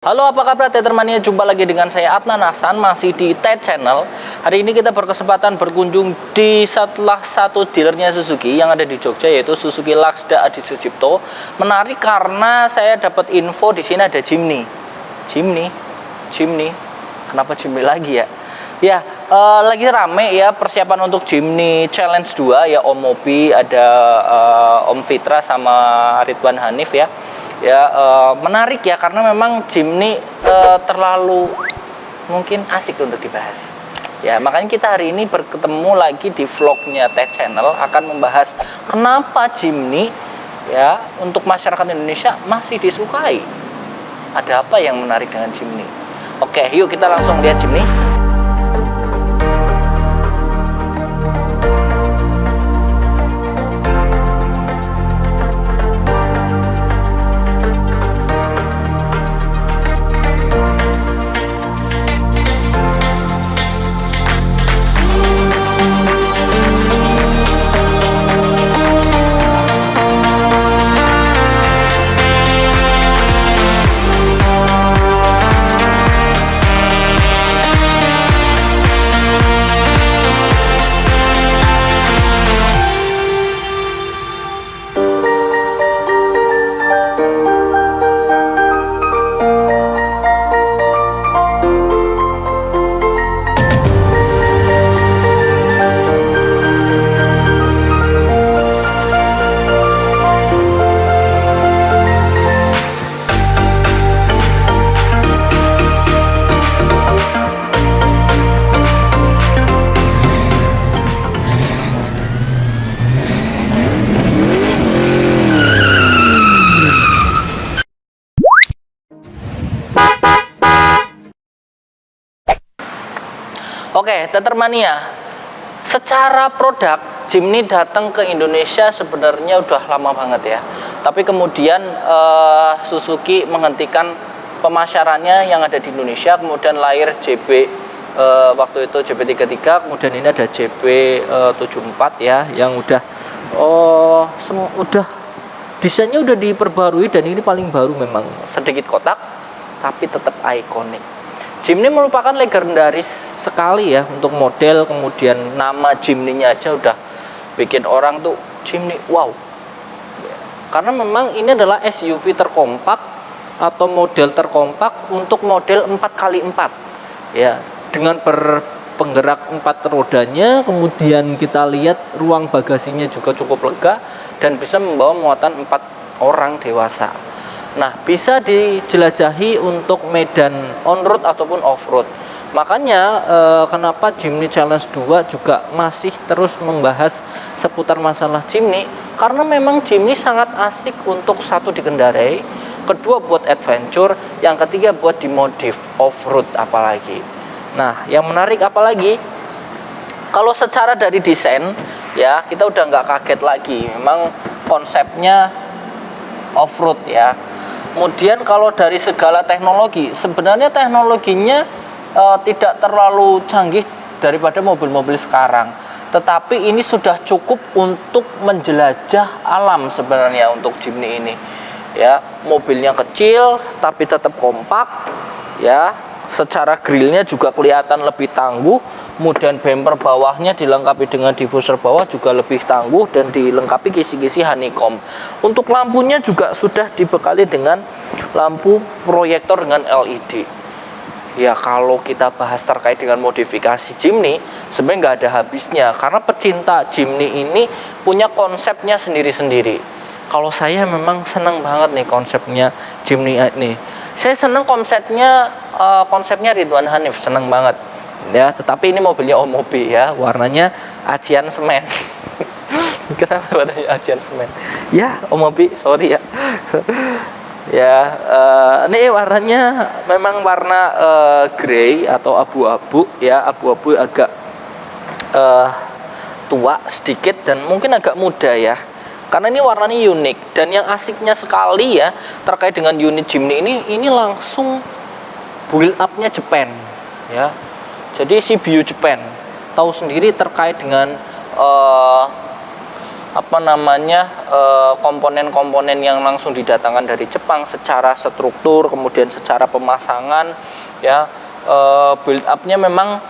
Halo, apa kabar Tethermania? Jumpa lagi dengan saya Adnan Hasan, masih di TED Channel. Hari ini kita berkesempatan berkunjung di salah satu dealernya Suzuki yang ada di Jogja, yaitu Suzuki Laksda Adi Sucipto. Menarik karena saya dapat info di sini ada Jimny. Kenapa Jimny lagi ya? Ya, lagi rame ya persiapan untuk Jimny Challenge 2 ya, Om Mobi, ada Om Fitra sama Ridwan Hanif ya. Menarik ya karena memang Jimny terlalu mungkin asik untuk dibahas. Ya, makanya kita hari ini bertemu lagi di vlognya TED Channel akan membahas kenapa Jimny ya untuk masyarakat Indonesia masih disukai. Ada apa yang menarik dengan Jimny? Oke, yuk kita langsung lihat Jimny. Oke, Tethermania. Secara produk, Jimny datang ke Indonesia sebenarnya udah lama banget ya. Tapi kemudian Suzuki menghentikan pemasarannya yang ada di Indonesia, kemudian lahir JB waktu itu JB33, kemudian ini ada JB74 ya, yang udah desainnya udah diperbarui dan ini paling baru, memang sedikit kotak tapi tetap ikonik. Jimny merupakan legendaris sekali ya untuk model, kemudian nama Jimny-nya aja udah bikin orang tuh Jimny wow. Karena memang ini adalah SUV terkompak atau model terkompak untuk model 4x4 ya, dengan penggerak 4 rodanya, kemudian kita lihat ruang bagasinya juga cukup lega dan bisa membawa muatan 4 orang dewasa. Nah, bisa dijelajahi untuk medan on-road ataupun off-road. Makanya kenapa Jimny Challenge 2 juga masih terus membahas seputar masalah Jimny, karena memang Jimny sangat asik untuk satu dikendarai, kedua buat adventure, yang ketiga buat dimodif off-road apalagi. Nah, yang menarik apalagi kalau secara dari desain ya, kita udah nggak kaget lagi, memang konsepnya off-road ya. Kemudian kalau dari segala teknologi, sebenarnya teknologinya tidak terlalu canggih daripada mobil-mobil sekarang, tetapi ini sudah cukup untuk menjelajah alam sebenarnya untuk Jimny ini ya. Mobilnya kecil tapi tetap kompak ya, secara grillnya juga kelihatan lebih tangguh, kemudian bumper bawahnya dilengkapi dengan diffuser bawah juga lebih tangguh dan dilengkapi kisi-kisi honeycomb. Untuk lampunya juga sudah dibekali dengan lampu proyektor dengan LED. Ya, kalau kita bahas terkait dengan modifikasi Jimny, sebenarnya nggak ada habisnya karena pecinta Jimny ini punya konsepnya sendiri-sendiri. Kalau saya memang senang banget nih konsepnya Jimny ini. Saya senang konsepnya Ridwan Hanif, senang banget ya. Tetapi ini mobilnya Om Mobi ya, warnanya acian semen. Kenapa warnanya acian semen? Ya, Om Mobi, sorry ya. Ya, ini warnanya memang warna grey atau abu-abu ya, abu-abu agak tua sedikit dan mungkin agak muda ya. Karena ini warnanya unik, dan yang asiknya sekali ya terkait dengan unit Jimny ini langsung build up-nya Jepang ya. Jadi CBU Jepang tahu sendiri terkait dengan apa namanya komponen-komponen yang langsung didatangkan dari Jepang secara struktur, kemudian secara pemasangan ya, build up-nya memang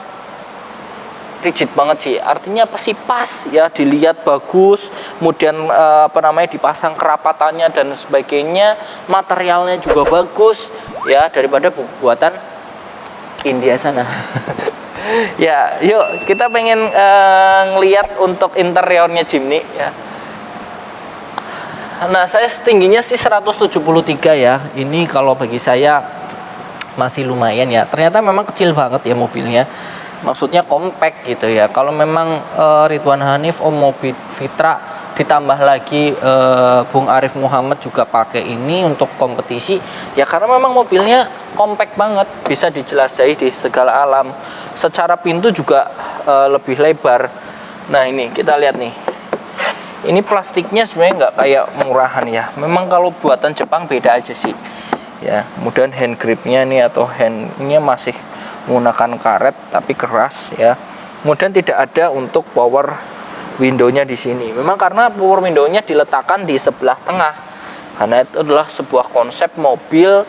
rigid banget sih. Artinya apa sih, pas ya, dilihat bagus, kemudian apa namanya dipasang kerapatannya dan sebagainya, materialnya juga bagus ya, daripada buku buatan India sana. Ya, yuk kita pengen ngeliat untuk interiornya Jimny ya. Nah, saya tingginya sih 173 ya. Ini kalau bagi saya masih lumayan ya. Ternyata memang kecil banget ya mobilnya. Maksudnya compact gitu ya. Kalau memang Ridwan Hanif, Om Mobil Fitra ditambah lagi Bung Arif Muhammad juga pakai ini untuk kompetisi ya, karena memang mobilnya compact banget, bisa dijelajahi di segala alam. Secara pintu juga lebih lebar. Nah, ini kita lihat nih, ini plastiknya sebenarnya nggak kayak murahan ya, memang kalau buatan Jepang beda aja sih ya. Kemudian hand gripnya nih atau handnya masih menggunakan karet tapi keras ya. Kemudian tidak ada untuk power windownya di sini, memang karena power windownya diletakkan di sebelah tengah, karena itu adalah sebuah konsep mobil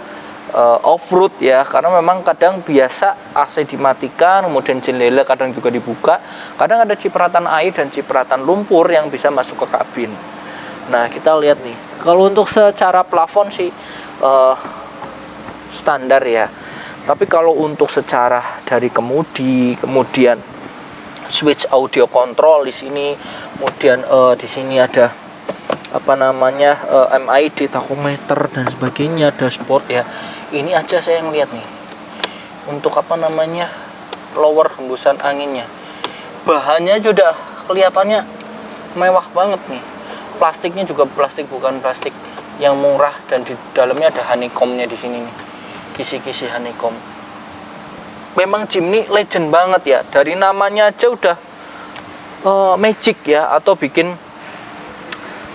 off-road ya, karena memang kadang biasa AC dimatikan, kemudian jendela kadang juga dibuka, kadang ada cipratan air dan cipratan lumpur yang bisa masuk ke kabin. Nah, kita lihat nih, kalau untuk secara plafon sih standar ya, tapi kalau untuk secara dari kemudi, kemudian switch audio control di sini, kemudian di sini ada apa namanya MID, tachometer dan sebagainya, dashboard ya. Ini aja saya ngeliat nih, untuk apa namanya lower hembusan anginnya, bahannya juga kelihatannya mewah banget nih. Plastiknya juga plastik, bukan plastik yang murah, dan di dalamnya ada honeycomb-nya di sini nih, kisi-kisi honeycomb. Memang Jimny legend banget ya, dari namanya aja udah magic ya, atau bikin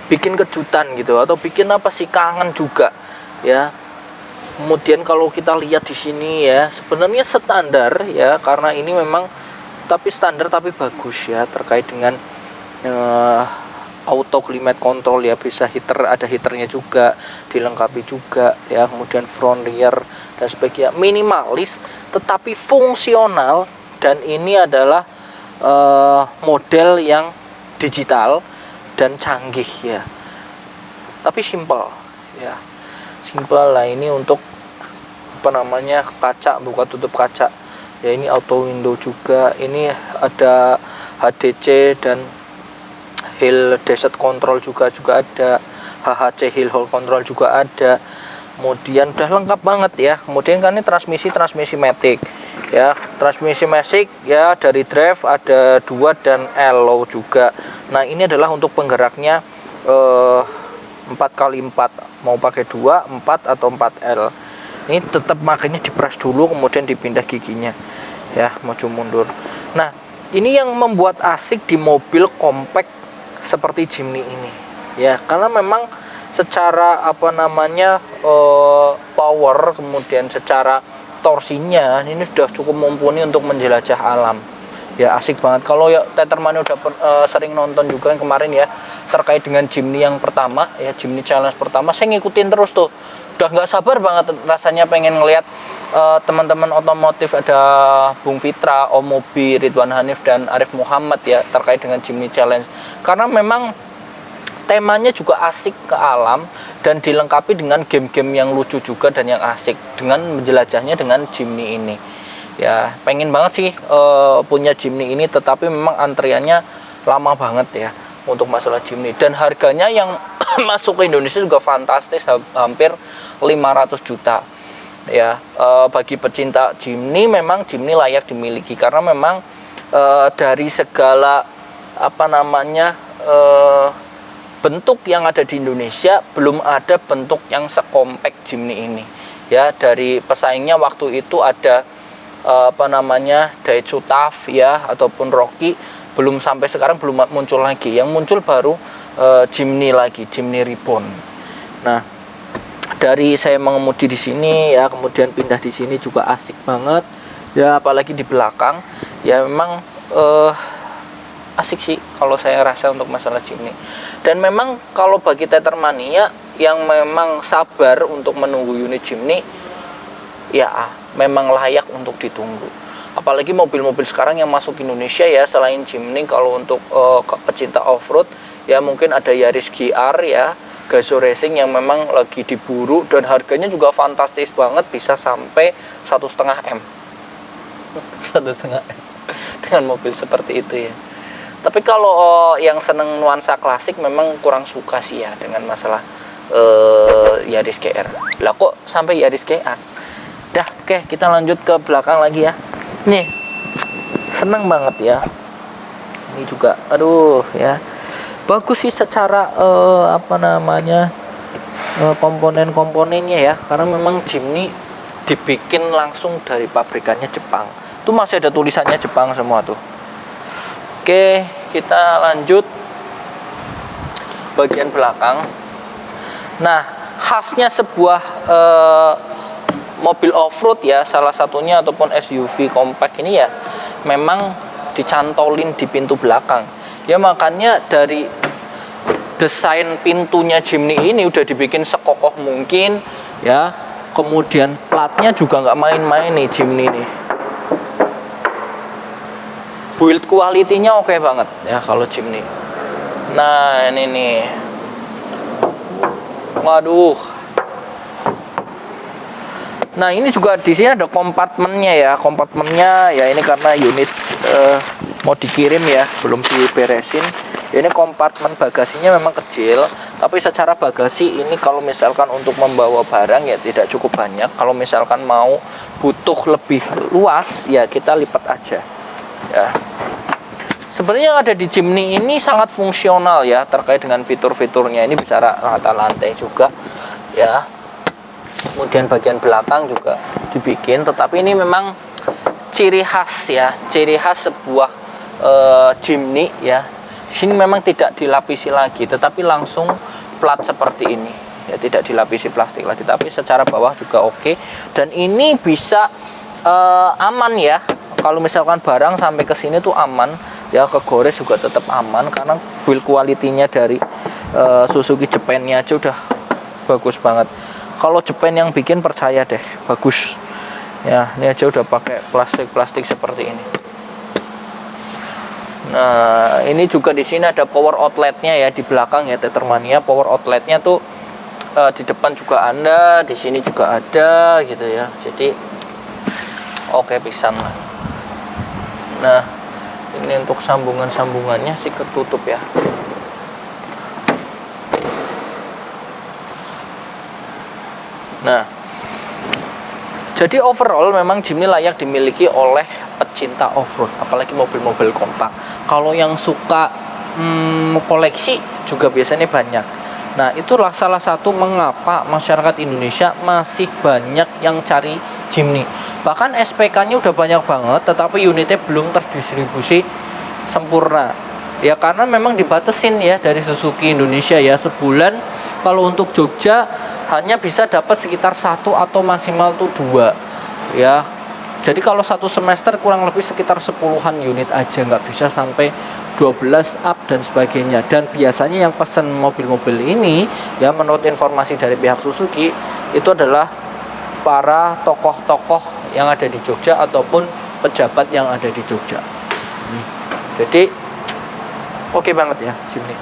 kejutan gitu, atau bikin apa sih, kangen juga ya. Kemudian kalau kita lihat di sini ya, sebenarnya standar ya, karena ini memang tapi standar tapi bagus ya, terkait dengan auto climate control ya, bisa heater, ada heaternya juga, dilengkapi juga ya. Kemudian front rear dan sebagainya, minimalis tetapi fungsional, dan ini adalah model yang digital dan canggih ya, tapi simple ya, simple lah. Ini untuk apa namanya kaca, buka tutup kaca ya, ini auto window juga, ini ada HDC dan hill descent control juga ada, HHC hill hold control juga ada. Kemudian udah lengkap banget ya. Kemudian kan ini transmisi matic ya, transmisi matic ya, dari drive ada 2 dan low juga. Nah, ini adalah untuk penggeraknya 4x4, mau pakai 2, 4 atau 4L. Ini tetap makanya dipres dulu, kemudian dipindah giginya ya, maju mundur. Nah, ini yang membuat asik di mobil compact seperti Jimny ini ya, karena memang secara apa namanya power, kemudian secara torsinya ini sudah cukup mumpuni untuk menjelajah alam ya, asik banget. Kalau ya Tetermani udah sering nonton juga yang kemarin ya, terkait dengan Jimny yang pertama ya, Jimny Challenge pertama, saya ngikutin terus tuh, udah nggak sabar banget rasanya pengen ngelihat teman-teman otomotif, ada Bung Fitra, Om Mobi, Ridwan Hanif dan Arif Muhammad ya, terkait dengan Jimny Challenge, karena memang temanya juga asik ke alam dan dilengkapi dengan game-game yang lucu juga dan yang asik dengan menjelajahnya dengan Jimny ini ya. Pengen banget sih punya Jimny ini, tetapi memang antriannya lama banget ya untuk masalah Jimny, dan harganya yang masuk ke Indonesia juga fantastis, hampir 500 juta ya. Bagi pecinta Jimny, memang Jimny layak dimiliki, karena memang dari segala apa namanya bentuk yang ada di Indonesia, belum ada bentuk yang sekompak Jimny ini ya. Dari pesaingnya waktu itu ada apa namanya Daihatsu TAF ya, ataupun Rocky, belum sampai sekarang belum muncul lagi. Yang muncul baru Jimny lagi, Jimny Reborn. Nah, dari saya mengemudi di sini ya, kemudian pindah di sini juga asik banget ya, apalagi di belakang ya, memang asik sih kalau saya rasa untuk masalah Jimny. Dan memang kalau bagi Tethermania yang memang sabar untuk menunggu unit Jimny, ya memang layak untuk ditunggu. Apalagi mobil-mobil sekarang yang masuk Indonesia ya, selain Jimny, kalau untuk pecinta off-road ya mungkin ada Yaris GR ya, Gazoo Racing yang memang lagi diburu dan harganya juga fantastis banget, bisa sampai 1,5 M. 1,5 M dengan mobil seperti itu ya. Tapi kalau yang seneng nuansa klasik memang kurang suka sih ya dengan masalah Yaris GR. Lah kok sampai Yaris GR? Dah, oke, kita lanjut ke belakang lagi ya. Nih, seneng banget ya. Ini juga, aduh ya, bagus sih secara komponen-komponennya ya. Karena memang Jimny dibikin langsung dari pabrikannya Jepang. Itu masih ada tulisannya Jepang semua tuh. Oke, kita lanjut bagian belakang. Nah, khasnya sebuah mobil off-road ya, salah satunya ataupun SUV compact ini ya, memang dicantolin di pintu belakang. Ya makanya dari desain pintunya Jimny ini udah dibikin sekokoh mungkin ya. Kemudian platnya juga nggak main-main nih Jimny nih. Build quality-nya oke banget ya kalau Jimny. Nah, ini nih. Waduh. Nah, ini juga di sini ada kompartemennya ya. Kompartemennya ya ini karena unit mau dikirim ya, belum diberesin. Ya, ini kompartemen bagasinya memang kecil, tapi secara bagasi ini kalau misalkan untuk membawa barang ya tidak cukup banyak. Kalau misalkan mau butuh lebih luas ya kita lipat aja. Ya. Sebenarnya yang ada di Jimny ini sangat fungsional ya terkait dengan fitur-fiturnya. Ini bisa rata lantai juga ya. Kemudian bagian belakang juga dibikin, tetapi ini memang ciri khas ya, ciri khas sebuah Jimny ya. Sini memang tidak dilapisi lagi, tetapi langsung plat seperti ini ya, tidak dilapisi plastik lagi, tapi secara bawah juga oke. Dan ini bisa aman ya. Kalau misalkan barang sampai ke sini tuh aman ya, kegores juga tetap aman karena build quality-nya dari Suzuki Japan-nya aja udah bagus banget. Kalau Japan yang bikin percaya deh, bagus. Ya, ini aja udah pakai plastik seperti ini. Nah, ini juga di sini ada power outletnya ya di belakang ya Tethermania. Power outletnya tuh di depan juga ada, di sini juga ada gitu ya. Jadi oke pisan lah. Nah, ini untuk sambungannya sih ketutup ya. Nah, jadi overall memang Jimny layak dimiliki oleh pecinta off-road, apalagi mobil-mobil kompak. Kalau yang suka koleksi juga biasanya banyak. Nah, itulah salah satu mengapa masyarakat Indonesia masih banyak yang cari Jimny. Bahkan SPK-nya udah banyak banget, tetapi unitnya belum terdistribusi sempurna. Ya karena memang dibatasin ya dari Suzuki Indonesia ya, sebulan kalau untuk Jogja hanya bisa dapat sekitar 1 atau maksimal tuh 2 ya. Jadi kalau satu semester kurang lebih sekitar 10-an unit aja, nggak bisa sampai 12 up dan sebagainya. Dan biasanya yang pesan mobil-mobil ini ya, menurut informasi dari pihak Suzuki, itu adalah para tokoh-tokoh yang ada di Jogja ataupun pejabat yang ada di Jogja. Jadi oke banget ya Jimny.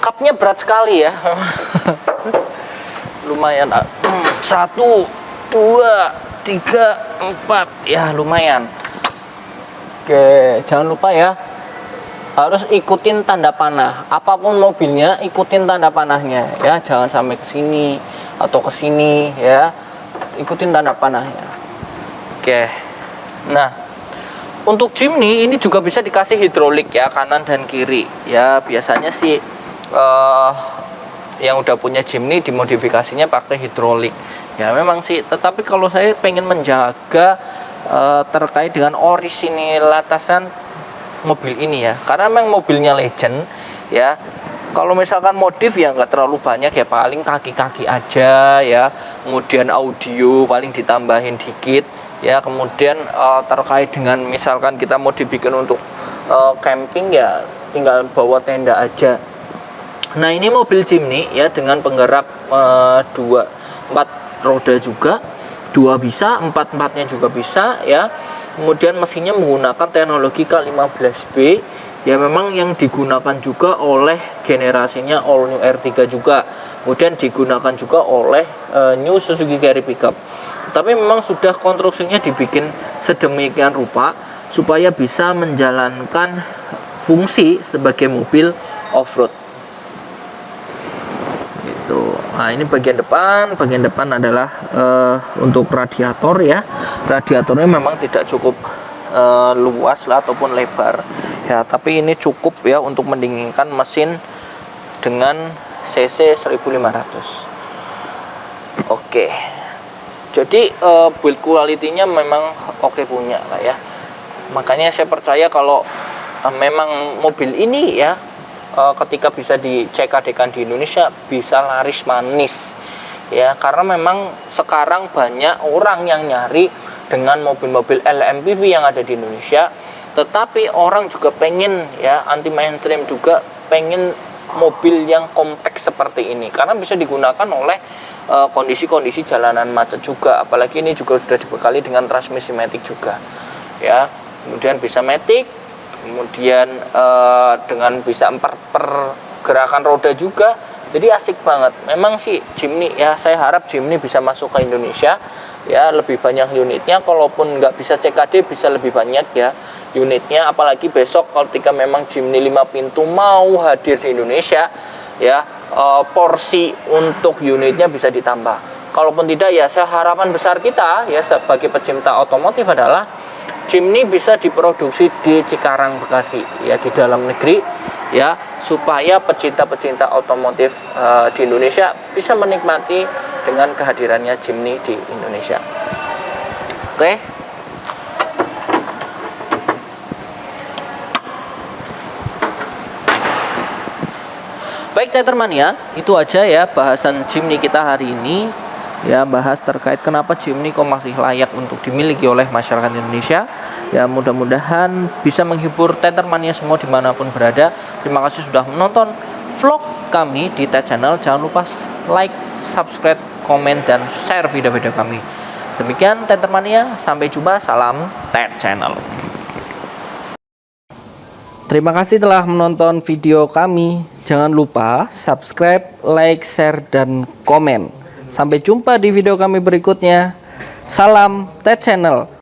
Cupnya berat sekali ya. Lumayan. 1, 2, 3, 4 ya lumayan. Oke, jangan lupa ya, harus ikutin tanda panah. Apapun mobilnya ikutin tanda panahnya ya, jangan sampai ke sini atau ke sini ya. Ikutin tanda panahnya. Oke. Nah, untuk Jimny ini juga bisa dikasih hidrolik ya, kanan dan kiri. Ya, biasanya sih yang udah punya Jimny dimodifikasinya pakai hidrolik. Ya, memang sih, tetapi kalau saya pengen menjaga terkait dengan orisinilitasan mobil ini ya, karena memang mobilnya legend ya. Kalau misalkan modif ya nggak terlalu banyak ya, paling kaki-kaki aja ya, kemudian audio paling ditambahin dikit ya. Kemudian terkait dengan misalkan kita mau dibikin untuk camping, ya tinggal bawa tenda aja. Nah, ini mobil Jimny ya dengan penggerak 4 roda juga, 2 bisa, 4-4-nya juga bisa ya. Kemudian mesinnya menggunakan teknologi K15B ya, memang yang digunakan juga oleh generasinya All New R3 juga, kemudian digunakan juga oleh New Suzuki Carry Pickup. Tapi memang sudah konstruksinya dibikin sedemikian rupa supaya bisa menjalankan fungsi sebagai mobil off-road. Nah, ini bagian depan adalah untuk radiator ya. Radiatornya memang tidak cukup luas lah ataupun lebar ya, tapi ini cukup ya untuk mendinginkan mesin dengan cc 1500. Oke. Jadi build quality-nya memang oke punya lah ya. Makanya saya percaya kalau memang mobil ini ya ketika bisa di CKD-kan di Indonesia bisa laris manis ya, karena memang sekarang banyak orang yang nyari dengan mobil-mobil LMPV yang ada di Indonesia, tetapi orang juga pengen ya, anti mainstream juga pengen mobil yang kompleks seperti ini karena bisa digunakan oleh kondisi-kondisi jalanan macet juga, apalagi ini juga sudah dibekali dengan transmisi matic juga ya. Kemudian bisa matic, kemudian dengan bisa 4 pergerakan roda juga, jadi asik banget memang sih Jimny ya. Saya harap Jimny bisa masuk ke Indonesia ya, lebih banyak unitnya, kalaupun nggak bisa CKD bisa lebih banyak ya unitnya, apalagi besok ketika memang Jimny 5 pintu mau hadir di Indonesia ya, porsi untuk unitnya bisa ditambah. Kalaupun tidak ya, harapan besar kita ya sebagai pecinta otomotif adalah Jimny bisa diproduksi di Cikarang, Bekasi ya, di dalam negeri ya, supaya pecinta-pecinta otomotif di Indonesia bisa menikmati dengan kehadirannya Jimny di Indonesia. Oke. Baik Tethermania, itu aja ya bahasan Jimny kita hari ini ya, bahas terkait kenapa Jimny kok masih layak untuk dimiliki oleh masyarakat Indonesia ya. Mudah-mudahan bisa menghibur Tethermania semua dimanapun berada. Terima kasih sudah menonton vlog kami di Tet Channel. Jangan lupa like, subscribe, komen, dan share video-video kami. Demikian Tethermania, sampai jumpa, salam Tet Channel. Terima kasih telah menonton video kami. Jangan lupa subscribe, like, share, dan komen. Sampai jumpa di video kami berikutnya. Salam Tet Channel.